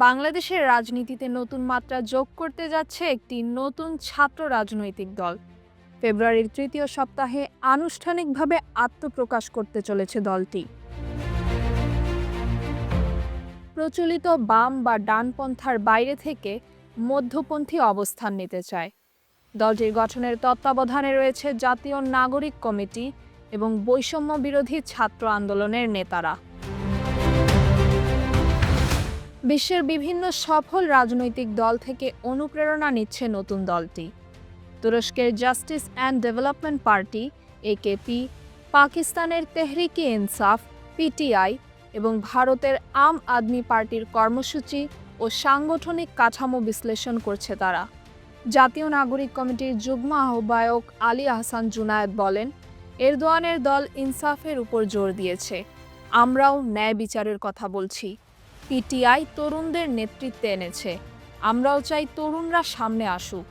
বাংলাদেশের রাজনীতিতে নতুন মাত্রা যোগ করতে যাচ্ছে একটি নতুন ছাত্র রাজনৈতিক দল। ফেব্রুয়ারির তৃতীয় সপ্তাহে আনুষ্ঠানিকভাবে আত্মপ্রকাশ করতে চলেছে দলটি। প্রচলিত বাম বা ডানপন্থার বাইরে থেকে মধ্যপন্থী অবস্থান নিতে চায়। দলটির গঠনের তত্ত্বাবধানে রয়েছে জাতীয় নাগরিক কমিটি এবং বৈষম্য বিরোধী ছাত্র আন্দোলনের নেতারা। বিশ্বের বিভিন্ন সফল রাজনৈতিক দল থেকে অনুপ্রেরণা নিচ্ছে নতুন দলটি। তুরস্কের justice and development party AKP, পাকিস্তানের তেহরিকে ইনসাফ PTI এবং ভারতের আম আদমি পার্টির কর্মসূচি ও সাংগঠনিক কাঠামো বিশ্লেষণ করছে তারা। জাতীয় নাগরিক কমিটির যুগ্ম আহ্বায়ক আলী আহসান জুনায়েদ বলেন, এরদোয়ানের দল ইনসাফের উপর জোর দিয়েছে, আমরাও ন্যায় বিচারের কথা বলছি। PTI তরুণদের নেতৃত্বে এনেছে, আমরাও চাই তরুণরা সামনে আসুক।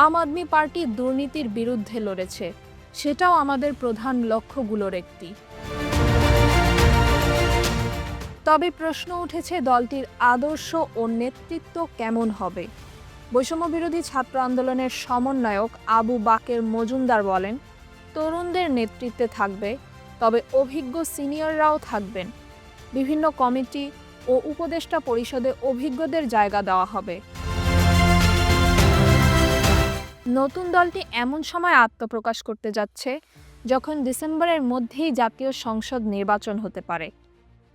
আম আদমি পার্টি দুর্নীতির বিরুদ্ধে লড়েছে, সেটাও আমাদের প্রধান লক্ষ্যগুলোর একটি। তবে প্রশ্ন উঠেছে দলটির আদর্শ ও নেতৃত্ব কেমন হবে। বৈষম্য বিরোধী ছাত্র আন্দোলনের সমন্বয়ক আবু বাকের মজুমদার বলেন, তরুণদের নেতৃত্বে থাকবে, তবে অভিজ্ঞ সিনিয়ররাও থাকবেন। বিভিন্ন কমিটি ও উপদেষ্টা পরিষদে অভিজ্ঞদের জায়গা দেওয়া হবে। নতুন দলটি এমন সময় আত্মপ্রকাশ করতে যাচ্ছে যখন ডিসেম্বরের মধ্যেই জাতীয় সংসদ নির্বাচন হতে পারে।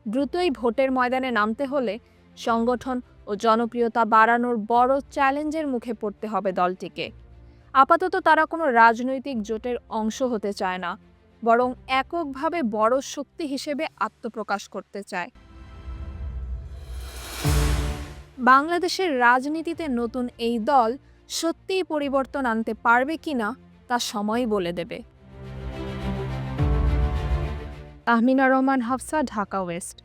দ্রুতই ভোটের ময়দানে নামতে হলে সংগঠন ও জনপ্রিয়তা বাড়ানোর বড় চ্যালেঞ্জের মুখে পড়তে হবে দলটিকে। আপাতত তারা কোনো রাজনৈতিক জোটের অংশ হতে চায় না, বরং এককভাবে বড় শক্তি হিসেবে আত্মপ্রকাশ করতে চায়। বাংলাদেশের রাজনীতিতে নতুন এই দল সত্যিই পরিবর্তন আনতে পারবে কিনা তা সময়ই বলে দেবে। তাহমিনা রহমান, হাফসা, ঢাকা ওয়েস্ট।